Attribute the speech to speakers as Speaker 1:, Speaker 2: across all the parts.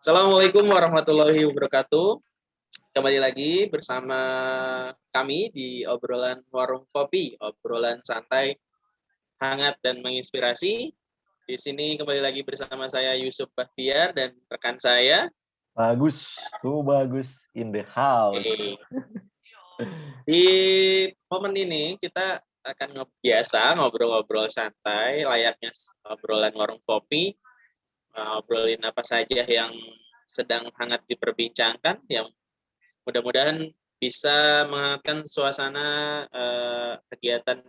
Speaker 1: Assalamualaikum warahmatullahi wabarakatuh. Kembali lagi bersama kami di obrolan warung kopi, obrolan santai, hangat dan menginspirasi. Di sini kembali lagi bersama saya Yusuf Bahtiar dan rekan saya.
Speaker 2: Bagus, bagus in the house.
Speaker 1: Di momen ini kita akan biasa ngobrol-ngobrol santai, layaknya obrolan warung kopi, ngobrolin apa saja yang sedang hangat diperbincangkan, yang mudah-mudahan bisa menghangatkan suasana kegiatan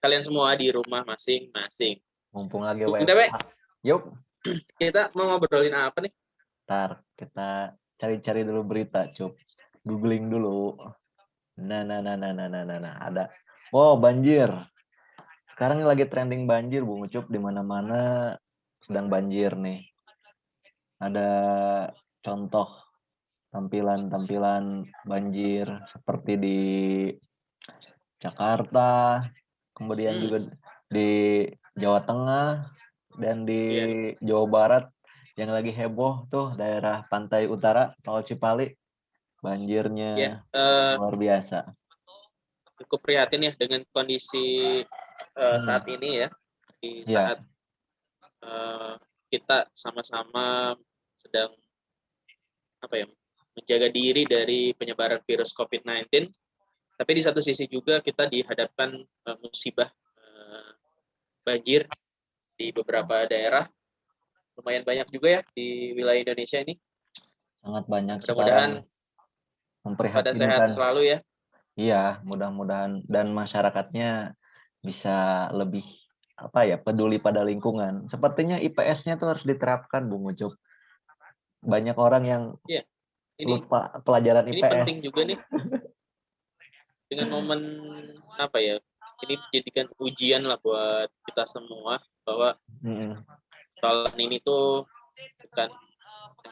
Speaker 1: kalian semua di rumah masing-masing.
Speaker 2: Mumpung lagi
Speaker 1: Bung
Speaker 2: WFH.
Speaker 1: Tewe,
Speaker 2: Yuk,
Speaker 1: kita mau ngobrolin apa nih?
Speaker 2: ntar kita cari-cari dulu berita, Cup. Googling dulu. Nah, ada. Oh, banjir. Sekarang lagi trending banjir, Bung Ucup, di mana-mana sedang banjir nih. Ada contoh tampilan banjir seperti di Jakarta, kemudian juga di Jawa Tengah dan di
Speaker 1: Iya,
Speaker 2: Jawa Barat yang lagi heboh tuh daerah pantai utara Tol Cipali,
Speaker 1: ya,
Speaker 2: banjirnya luar biasa.
Speaker 1: cukup prihatin ya dengan kondisi saat ini ya, di
Speaker 2: Iya,
Speaker 1: saat kita sama-sama sedang menjaga diri dari penyebaran virus COVID-19. Tapi di satu sisi juga kita dihadapkan musibah banjir di beberapa daerah, lumayan banyak juga ya di wilayah Indonesia ini.
Speaker 2: sangat banyak sekarang,
Speaker 1: Mudah-mudahan pada sehat
Speaker 2: memprihatinkan.
Speaker 1: selalu ya.
Speaker 2: Iya, mudah-mudahan dan masyarakatnya bisa lebih peduli pada lingkungan. Sepertinya IPS-nya tuh harus diterapkan, Bung Ucup. Banyak orang yang
Speaker 1: Iya, ini
Speaker 2: lupa pelajaran
Speaker 1: ini
Speaker 2: IPS.
Speaker 1: penting juga nih dengan momen apa ya? Ini dijadikan ujian lah buat kita semua bahwa
Speaker 2: Mm-mm.
Speaker 1: soalan ini tuh bukan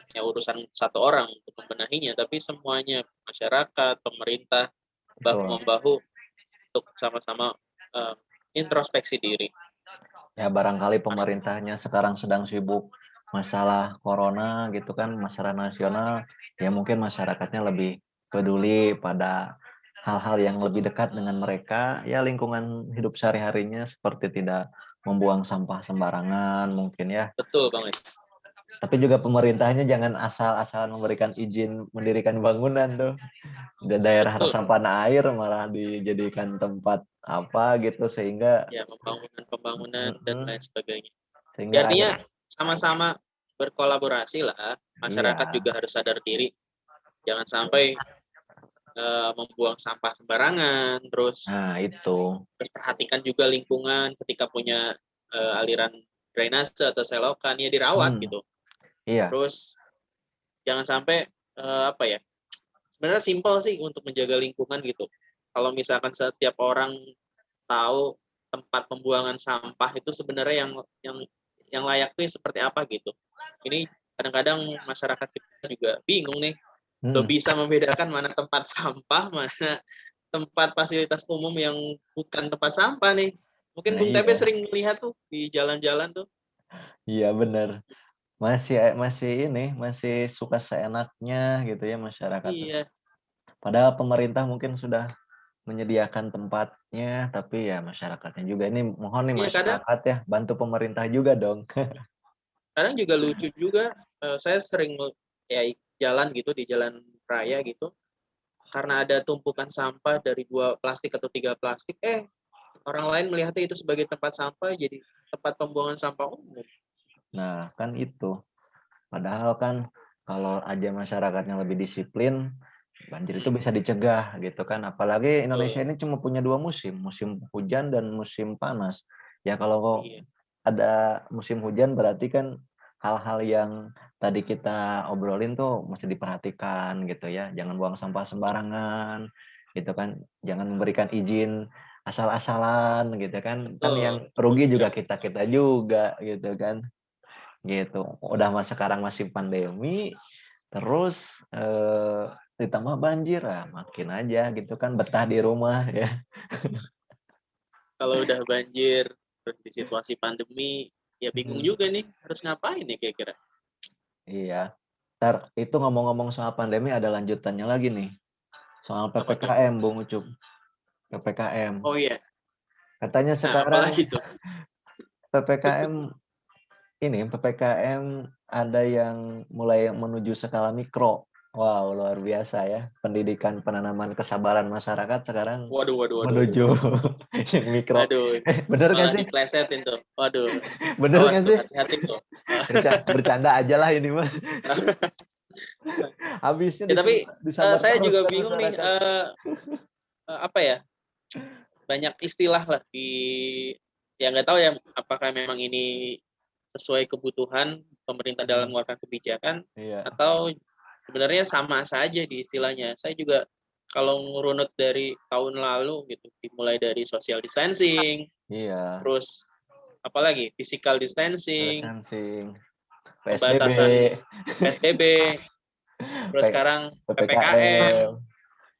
Speaker 1: hanya urusan satu orang untuk membenahinya, tapi semuanya, masyarakat, pemerintah, bahu
Speaker 2: Betul.
Speaker 1: membahu untuk sama-sama uh, introspeksi diri.
Speaker 2: Ya barangkali pemerintahnya sekarang sedang sibuk masalah corona gitu kan, masalah nasional. Ya mungkin masyarakatnya lebih peduli pada hal-hal yang lebih dekat dengan mereka. Ya lingkungan hidup sehari-harinya seperti tidak membuang sampah sembarangan mungkin ya.
Speaker 1: Betul banget.
Speaker 2: Tapi juga pemerintahnya jangan asal-asalan memberikan izin mendirikan bangunan tuh. Di daerah
Speaker 1: Betul.
Speaker 2: resapan air malah dijadikan tempat apa gitu sehingga
Speaker 1: Ya, pembangunan dan lain sebagainya.
Speaker 2: sehingga
Speaker 1: Ya, artinya
Speaker 2: air
Speaker 1: sama-sama berkolaborasi lah. Masyarakat
Speaker 2: iya.
Speaker 1: juga harus sadar diri. Jangan sampai membuang sampah sembarangan. Terus
Speaker 2: Nah, itu.
Speaker 1: perhatikan juga lingkungan ketika punya aliran drainase atau selokan, ya dirawat
Speaker 2: Hmm,
Speaker 1: gitu.
Speaker 2: iya.
Speaker 1: Terus jangan sampai sebenarnya simpel sih untuk menjaga lingkungan gitu. Kalau misalkan setiap orang tahu tempat pembuangan sampah itu sebenarnya yang layak tuh seperti apa gitu. Ini kadang-kadang masyarakat kita juga bingung nih, belum
Speaker 2: Hmm.
Speaker 1: bisa membedakan mana tempat sampah, mana tempat fasilitas umum yang bukan tempat sampah nih. Mungkin
Speaker 2: Nah,
Speaker 1: Bung Tebe
Speaker 2: iya.
Speaker 1: sering melihat tuh di jalan-jalan tuh.
Speaker 2: Iya benar. Masih masih ini, masih suka seenaknya gitu ya masyarakat tuh.
Speaker 1: Iya,
Speaker 2: Padahal pemerintah mungkin sudah menyediakan tempatnya, tapi ya masyarakatnya juga ini mohon nih
Speaker 1: iya kadang
Speaker 2: masyarakat ya bantu pemerintah juga dong.
Speaker 1: kadang juga lucu juga. Saya sering ya jalan gitu di jalan raya gitu, karena ada tumpukan sampah dari 2 plastik atau 3 plastik, orang lain melihatnya itu sebagai tempat sampah, jadi tempat pembuangan sampah umum.
Speaker 2: Nah, kan itu. Padahal kan kalau aja masyarakatnya lebih disiplin, banjir itu bisa dicegah gitu kan. Apalagi Indonesia ini cuma punya 2 musim, musim hujan dan musim panas. Ya kalau
Speaker 1: Iya,
Speaker 2: ada musim hujan berarti kan hal-hal yang tadi kita obrolin tuh mesti diperhatikan gitu ya. Jangan buang sampah sembarangan gitu kan. Jangan memberikan izin asal-asalan gitu kan. Kan
Speaker 1: betul.
Speaker 2: yang rugi juga
Speaker 1: Jangan
Speaker 2: kita-kita juga gitu kan. Gitu. Udah sekarang masih pandemi, terus ditambah banjir, makin aja gitu kan betah di rumah ya.
Speaker 1: kalau udah banjir, terus di situasi pandemi, ya bingung
Speaker 2: Mhm.
Speaker 1: juga nih harus ngapain nih kira-kira.
Speaker 2: Iya. itu ngomong-ngomong soal pandemi ada lanjutannya lagi nih. Soal
Speaker 1: Apa tuh?
Speaker 2: PPKM, Bung Ucup. PPKM.
Speaker 1: Oh iya.
Speaker 2: Katanya
Speaker 1: Nah,
Speaker 2: sekarang
Speaker 1: apalagi tuh?
Speaker 2: PPKM PPKM ada yang mulai menuju skala mikro. Wow, luar biasa ya. Pendidikan penanaman kesabaran masyarakat sekarang
Speaker 1: Waduh, waduh, waduh.
Speaker 2: menuju yang mikro.
Speaker 1: Aduh,
Speaker 2: Bener nggak
Speaker 1: malah
Speaker 2: sih?
Speaker 1: diplesetin tuh. Waduh,
Speaker 2: Bener
Speaker 1: awas
Speaker 2: nggak
Speaker 1: tuh,
Speaker 2: sih?
Speaker 1: hati-hati tuh.
Speaker 2: Bercanda aja lah ini mah. Habisnya
Speaker 1: Ya tapi
Speaker 2: disabar
Speaker 1: saya
Speaker 2: terus
Speaker 1: juga
Speaker 2: kan
Speaker 1: bingung nih,
Speaker 2: masyarakat.
Speaker 1: apa ya? Banyak istilah lah ya nggak tahu ya apakah memang ini sesuai kebutuhan pemerintah dalam
Speaker 2: Hmm,
Speaker 1: mengeluarkan kebijakan
Speaker 2: iya,
Speaker 1: atau sebenarnya sama saja di istilahnya. Saya juga kalau ngurunut dari tahun lalu gitu, dimulai dari social distancing,
Speaker 2: iya.
Speaker 1: terus apalagi physical distancing,
Speaker 2: Distancing, PSBB,
Speaker 1: pembatasan PSBB, terus sekarang PPKM,
Speaker 2: PPKM,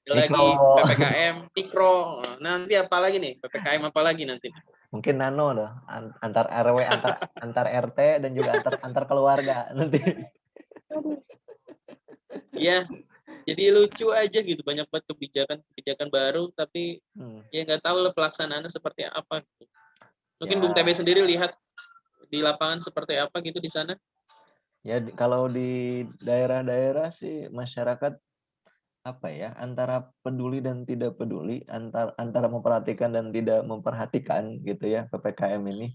Speaker 1: ada
Speaker 2: mikro.
Speaker 1: lagi PPKM mikro. Nanti apa lagi nih? PPKM apa lagi nanti?
Speaker 2: Mungkin nano loh, antar RW, antar RT dan juga antar antar keluarga nanti.
Speaker 1: Ya, jadi lucu aja gitu, banyak banget kebijakan-kebijakan baru, tapi
Speaker 2: Hmm,
Speaker 1: ya nggak tahu lah pelaksanaannya seperti apa gitu. Mungkin Bung TB
Speaker 2: ya,
Speaker 1: sendiri lihat di lapangan seperti apa gitu di sana.
Speaker 2: ya kalau di daerah-daerah sih masyarakat apa ya, antara peduli dan tidak peduli, antara memperhatikan dan tidak memperhatikan gitu ya PPKM ini.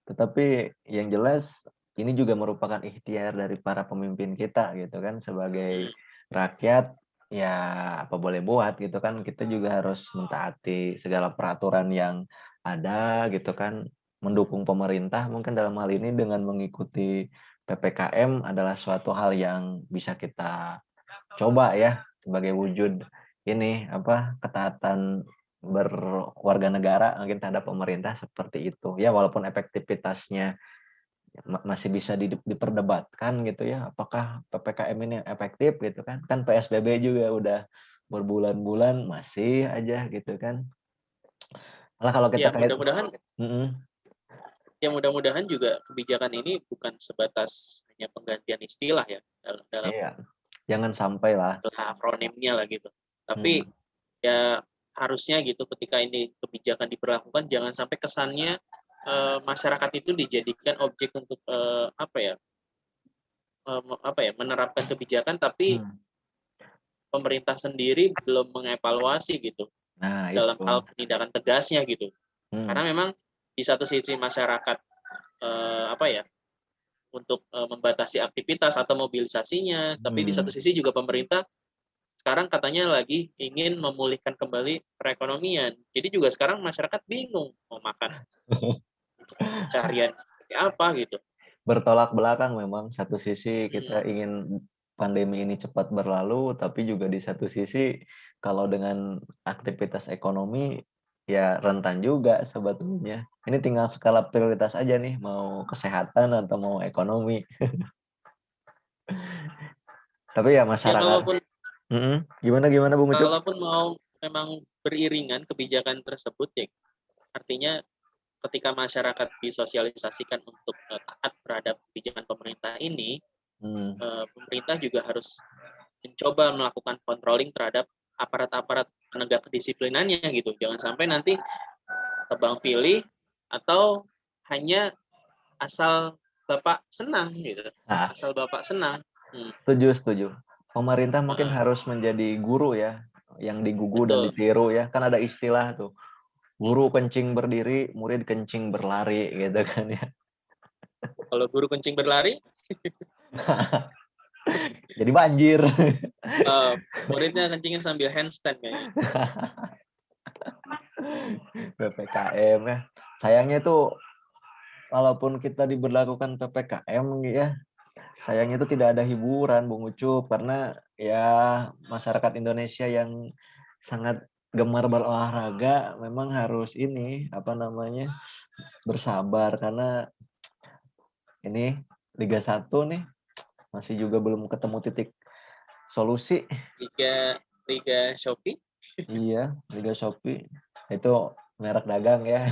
Speaker 2: Tetapi yang jelas ini juga merupakan ikhtiar dari para pemimpin kita gitu kan sebagai
Speaker 1: Hmm,
Speaker 2: rakyat ya apa boleh buat gitu kan kita juga harus mentaati segala peraturan yang ada gitu kan mendukung pemerintah mungkin dalam hal ini dengan mengikuti PPKM adalah suatu hal yang bisa kita coba ya sebagai wujud ini apa ketaatan berwarga negara mungkin terhadap pemerintah seperti itu ya walaupun efektivitasnya masih bisa diperdebatkan gitu ya apakah PPKM ini efektif gitu kan kan PSBB juga udah berbulan-bulan masih aja gitu kan malah kalau kita
Speaker 1: ya
Speaker 2: kait
Speaker 1: mudah-mudahan
Speaker 2: mm-mm,
Speaker 1: ya mudah-mudahan juga kebijakan ini bukan sebatas hanya penggantian istilah ya dalam
Speaker 2: iya jangan sampai lah
Speaker 1: istilah akronimnya lah gitu. Tapi
Speaker 2: mm,
Speaker 1: ya harusnya gitu ketika ini kebijakan diberlakukan jangan sampai kesannya masyarakat itu dijadikan objek untuk apa ya menerapkan kebijakan tapi
Speaker 2: mm.
Speaker 1: pemerintah sendiri belum mengevaluasi gitu
Speaker 2: Nah
Speaker 1: dalam
Speaker 2: itu
Speaker 1: hal penindakan tegasnya gitu.
Speaker 2: mm,
Speaker 1: Karena memang di satu sisi masyarakat apa ya untuk membatasi aktivitas atau mobilisasinya, tapi di satu
Speaker 2: mm.
Speaker 1: sisi juga pemerintah sekarang katanya lagi ingin memulihkan kembali perekonomian. Jadi juga sekarang masyarakat bingung mau makan untuk pencarian seperti apa gitu.
Speaker 2: Bertolak belakang memang satu sisi kita
Speaker 1: Hmm.
Speaker 2: ingin pandemi ini cepat berlalu tapi juga di satu sisi kalau dengan aktivitas ekonomi ya rentan juga sebetulnya ini tinggal skala prioritas aja nih mau kesehatan atau mau ekonomi tapi ya
Speaker 1: Ya
Speaker 2: masyarakat gimana gimana Bung Ucup.
Speaker 1: kalaupun mau memang beriringan kebijakan tersebut ya artinya ketika masyarakat disosialisasikan untuk taat terhadap kebijakan pemerintah ini,
Speaker 2: Hmm.
Speaker 1: pemerintah juga harus mencoba melakukan controlling terhadap aparat-aparat penegak kedisiplinannya gitu. Jangan sampai nanti tebang pilih atau hanya asal Bapak senang gitu.
Speaker 2: Nah,
Speaker 1: Asal Bapak senang. Hmm,
Speaker 2: setuju pemerintah mungkin
Speaker 1: uh,
Speaker 2: harus menjadi guru ya yang digugu dan
Speaker 1: betul.
Speaker 2: ditiru ya kan ada istilah tuh guru kencing berdiri murid kencing berlari gitu kan ya.
Speaker 1: Kalau guru kencing berlari,
Speaker 2: Jadi banjir.
Speaker 1: uh, muridnya kencingnya sambil handstand kayaknya.
Speaker 2: PPKM ya. Sayangnya tuh walaupun kita diberlakukan PPKM ya, sayangnya itu tidak ada hiburan Bung Ucup karena ya masyarakat Indonesia yang sangat gemar berolahraga memang harus ini apa namanya bersabar karena ini Liga 1 nih masih juga belum ketemu titik solusi.
Speaker 1: Liga Liga Shopee.
Speaker 2: Iya, Liga Shopee itu merek dagang ya.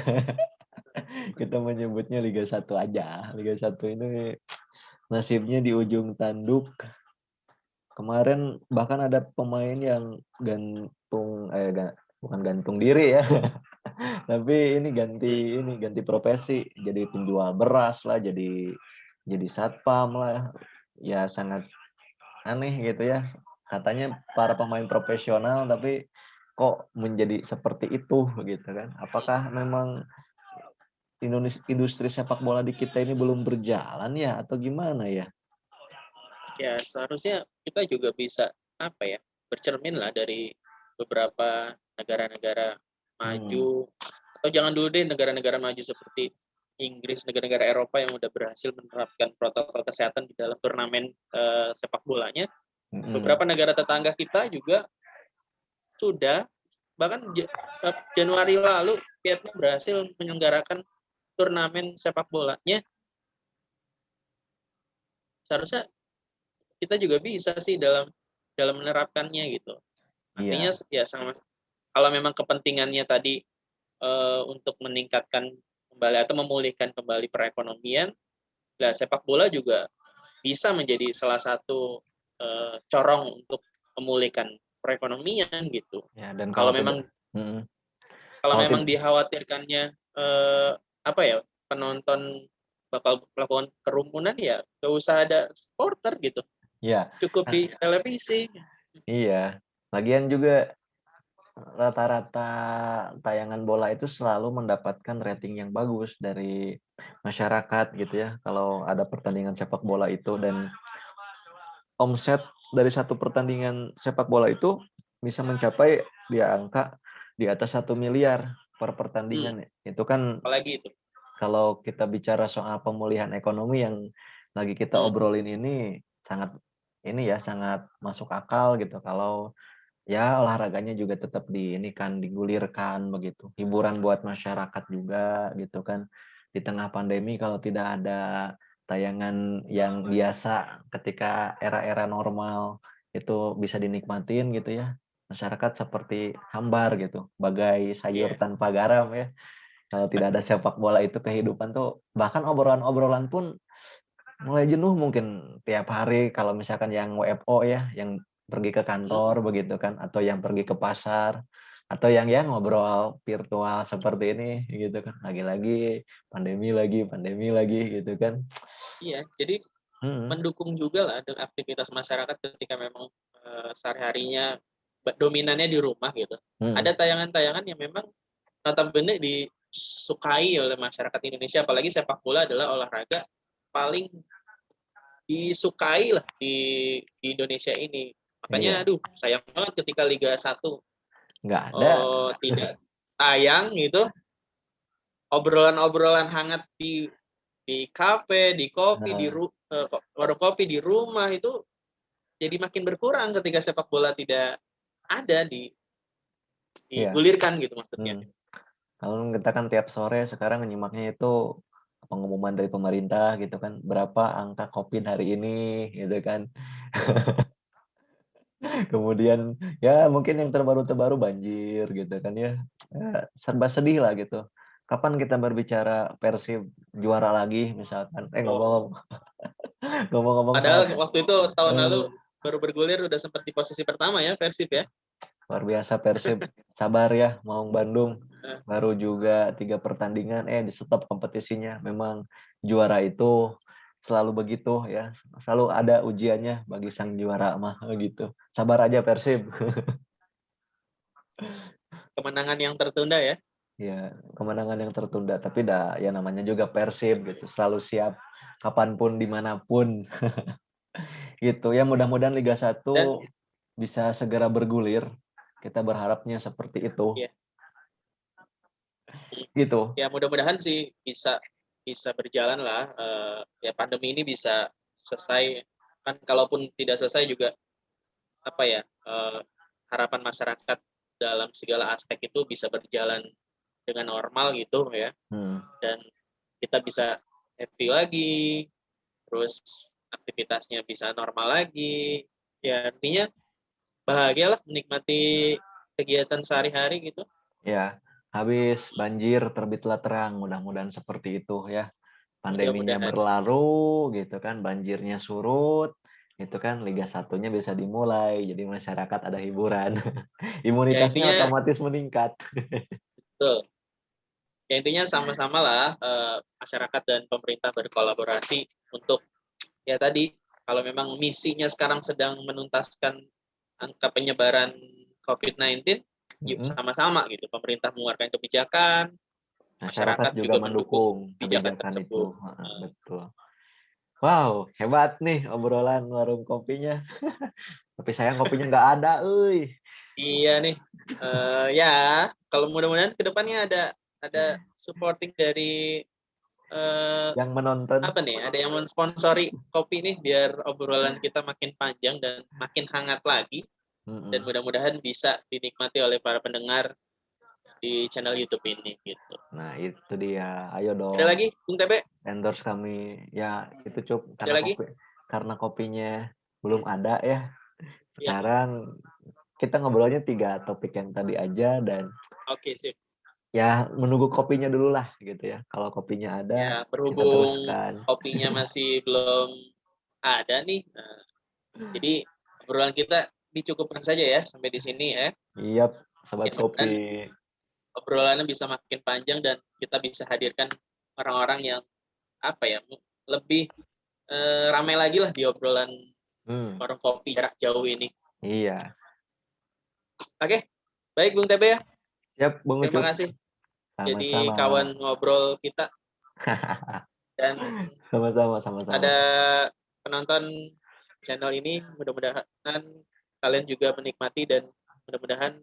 Speaker 2: Kita menyebutnya Liga 1 aja. Liga 1 ini nasibnya di ujung tanduk Kemarin bahkan ada pemain yang bukan gantung diri ya, tapi
Speaker 1: Hmm,
Speaker 2: ganti profesi, jadi penjual beras lah, jadi satpam lah. Ya sangat aneh gitu ya. Katanya para pemain profesional tapi kok menjadi seperti itu gitu kan. Apakah memang industri sepak bola di kita ini belum berjalan ya atau gimana ya?
Speaker 1: ya seharusnya kita juga bisa apa ya, bercermin lah dari beberapa negara-negara
Speaker 2: Hmm,
Speaker 1: maju, atau jangan dulu deh negara-negara maju seperti Inggris, negara-negara Eropa yang udah berhasil menerapkan protokol kesehatan di dalam turnamen sepak bolanya.
Speaker 2: mhm,
Speaker 1: Beberapa negara tetangga kita juga sudah, bahkan Januari lalu Vietnam berhasil menyelenggarakan turnamen sepak bolanya. Seharusnya kita juga bisa sih dalam dalam menerapkannya gitu. Artinya
Speaker 2: iya
Speaker 1: ya sama, kalau memang kepentingannya tadi untuk meningkatkan kembali atau memulihkan kembali perekonomian, nah sepak bola juga bisa menjadi salah satu corong untuk memulihkan perekonomian gitu.
Speaker 2: ya dan
Speaker 1: Kalau memang
Speaker 2: mhm,
Speaker 1: kalau
Speaker 2: kalau
Speaker 1: memang
Speaker 2: tidak
Speaker 1: dikhawatirkannya apa ya, penonton bakal melakukan kerumunan, ya nggak usah ada supporter gitu,
Speaker 2: iya,
Speaker 1: cukup
Speaker 2: nah
Speaker 1: di televisi.
Speaker 2: iya, lagian juga rata-rata tayangan bola itu selalu mendapatkan rating yang bagus dari masyarakat gitu ya, kalau ada pertandingan sepak bola itu dan omset dari satu pertandingan sepak bola itu bisa mencapai di angka di atas 1 miliar per
Speaker 1: Hmm,
Speaker 2: pertandingan. Itu kan
Speaker 1: apalagi itu.
Speaker 2: kalau kita bicara soal pemulihan ekonomi yang lagi kita
Speaker 1: Hmm,
Speaker 2: obrolin ini sangat ini ya, sangat masuk akal gitu kalau ya olahraganya juga tetap ini kan, digulirkan begitu. Hiburan buat masyarakat juga gitu kan. Di tengah pandemi kalau tidak ada tayangan yang biasa ketika era-era normal itu bisa dinikmatin gitu ya. Masyarakat seperti hambar gitu, bagai sayur
Speaker 1: iya,
Speaker 2: tanpa garam ya. Kalau tidak ada sepak bola itu kehidupan tuh bahkan obrolan-obrolan pun mulai jenuh mungkin tiap hari kalau misalkan yang WFO ya, yang pergi ke
Speaker 1: hmm,
Speaker 2: kantor begitu kan, atau yang pergi ke pasar, atau yang ya ngobrol virtual seperti ini gitu kan. Pandemi lagi gitu kan.
Speaker 1: iya. Jadi
Speaker 2: Mhm,
Speaker 1: mendukung juga lah aktivitas masyarakat ketika memang sehari-harinya dominannya di rumah gitu.
Speaker 2: mhm,
Speaker 1: Ada tayangan-tayangan yang memang notabene disukai oleh masyarakat Indonesia, apalagi sepak bola adalah olahraga paling disukai lah di Indonesia ini.
Speaker 2: iya,
Speaker 1: Makanya aduh sayang banget ketika Liga 1
Speaker 2: nggak ada.
Speaker 1: tidak tayang gitu, obrolan-obrolan hangat di kafe, di kopi,
Speaker 2: Heeh,
Speaker 1: warung kopi di rumah itu jadi makin berkurang ketika sepak bola tidak ada
Speaker 2: iya,
Speaker 1: digulirkan gitu maksudnya.
Speaker 2: mhm. Kalau kita kan tiap sore sekarang nyimaknya itu pengumuman dari pemerintah gitu kan, berapa angka Covid hari ini gitu kan. Kemudian, ya mungkin yang terbaru-terbaru banjir gitu kan ya, serba sedih lah gitu. Kapan kita berbicara Persib juara lagi misalkan,
Speaker 1: Oh,
Speaker 2: ngomong-ngomong soal
Speaker 1: padahal waktu itu tahun lalu
Speaker 2: eee,
Speaker 1: baru bergulir udah sempat di posisi pertama ya Persib ya.
Speaker 2: luar biasa Persib, sabar ya Maung Bandung,
Speaker 1: Nah,
Speaker 2: baru juga 3 pertandingan, di-stop kompetisinya. Memang juara itu selalu begitu ya, selalu ada ujiannya bagi sang juara mah, gitu. Sabar aja Persib.
Speaker 1: kemenangan yang tertunda ya.
Speaker 2: Ya, kemenangan yang tertunda, tapi ya namanya juga Persib gitu, selalu siap kapanpun, dimanapun gitu. Ya mudah-mudahan Liga
Speaker 1: Dan
Speaker 2: 1 bisa segera bergulir, kita berharapnya seperti itu,
Speaker 1: ya,
Speaker 2: gitu.
Speaker 1: ya mudah-mudahan sih bisa bisa berjalan lah, ya pandemi ini bisa selesai, kan kalaupun tidak selesai juga apa ya, harapan masyarakat dalam segala aspek itu bisa berjalan dengan normal gitu ya,
Speaker 2: Mhm,
Speaker 1: dan kita bisa happy lagi, terus aktivitasnya bisa normal lagi, ya artinya bahagialah menikmati kegiatan sehari-hari gitu.
Speaker 2: ya, habis banjir terbitlah terang, mudah-mudahan seperti itu ya. Pandeminya
Speaker 1: Mudah-mudahan.
Speaker 2: berlalu gitu kan, banjirnya surut, itu kan Liga 1-nya bisa dimulai, jadi masyarakat ada hiburan.
Speaker 1: Ya
Speaker 2: Imunitasnya
Speaker 1: intinya
Speaker 2: otomatis meningkat.
Speaker 1: betul. Ya intinya sama-sama lah masyarakat dan pemerintah berkolaborasi untuk ya tadi kalau memang misinya sekarang sedang menuntaskan angka penyebaran COVID-19, yuk
Speaker 2: Mhm.
Speaker 1: sama-sama gitu. Pemerintah mengeluarkan kebijakan,
Speaker 2: Masyarakat
Speaker 1: masyarakat
Speaker 2: juga
Speaker 1: juga mendukung
Speaker 2: mendukung
Speaker 1: kebijakan
Speaker 2: kebijakan
Speaker 1: tersebut.
Speaker 2: itu, heeh, betul. Wow, hebat nih obrolan warung kopinya. Tapi sayang kopinya nggak ada, euy.
Speaker 1: Iya nih, ya kalau mudah-mudahan kedepannya ada supporting dari
Speaker 2: Yang menonton,
Speaker 1: apa nih? Ada yang mensponsori kopi nih biar obrolan kita makin panjang dan makin hangat lagi dan
Speaker 2: mhm.
Speaker 1: mudah-mudahan bisa dinikmati oleh para pendengar di channel YouTube ini gitu.
Speaker 2: Nah itu dia, ayo
Speaker 1: Ada
Speaker 2: dong
Speaker 1: lagi, Bung TB?
Speaker 2: endorse kami. Ya itu Cuk,
Speaker 1: Ada lagi?
Speaker 2: karena kopinya belum ada ya.
Speaker 1: Ya,
Speaker 2: Sekarang kita ngobrolnya 3 topik yang tadi aja dan
Speaker 1: oke sip.
Speaker 2: ya menunggu kopinya dulu lah gitu ya. Kalau kopinya ada,
Speaker 1: Ya,
Speaker 2: kita
Speaker 1: berhubung
Speaker 2: teruskan.
Speaker 1: kopinya masih belum ada nih, jadi obrolan kita dicukupkan saja ya sampai di sini ya.
Speaker 2: Iya, sobat kopi.
Speaker 1: Mudah-mudahan obrolannya bisa makin panjang dan kita bisa hadirkan orang-orang yang apa ya lebih ramai lagi lah di obrolan
Speaker 2: Hmm,
Speaker 1: warung kopi jarak jauh ini.
Speaker 2: iya.
Speaker 1: Oke, baik Bung TB ya.
Speaker 2: Siap, Bung
Speaker 1: Terima
Speaker 2: Ucup.
Speaker 1: kasih jadi
Speaker 2: Sama-sama.
Speaker 1: kawan ngobrol kita dan
Speaker 2: Sama-sama, sama-sama.
Speaker 1: ada penonton channel ini. Mudah-mudahan kalian juga menikmati dan mudah-mudahan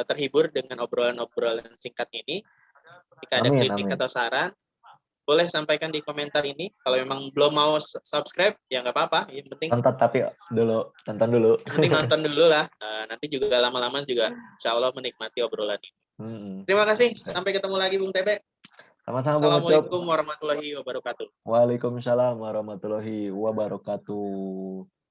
Speaker 1: terhibur dengan obrolan-obrolan singkat ini. Jika ada
Speaker 2: Amin,
Speaker 1: kritik
Speaker 2: amin.
Speaker 1: atau saran, boleh sampaikan di komentar ini. Kalau memang belum mau subscribe, ya nggak apa-apa.
Speaker 2: Tonton dulu.
Speaker 1: Yang penting nonton dulu lah. Nanti juga lama-lama juga insya Allah menikmati obrolan ini.
Speaker 2: Mm-mm.
Speaker 1: Terima kasih. Sampai ketemu lagi Bung Tebe.
Speaker 2: Sama-sama, Bung Ucup.
Speaker 1: Assalamualaikum warahmatullahi wabarakatuh.
Speaker 2: Waalaikumsalam warahmatullahi wabarakatuh.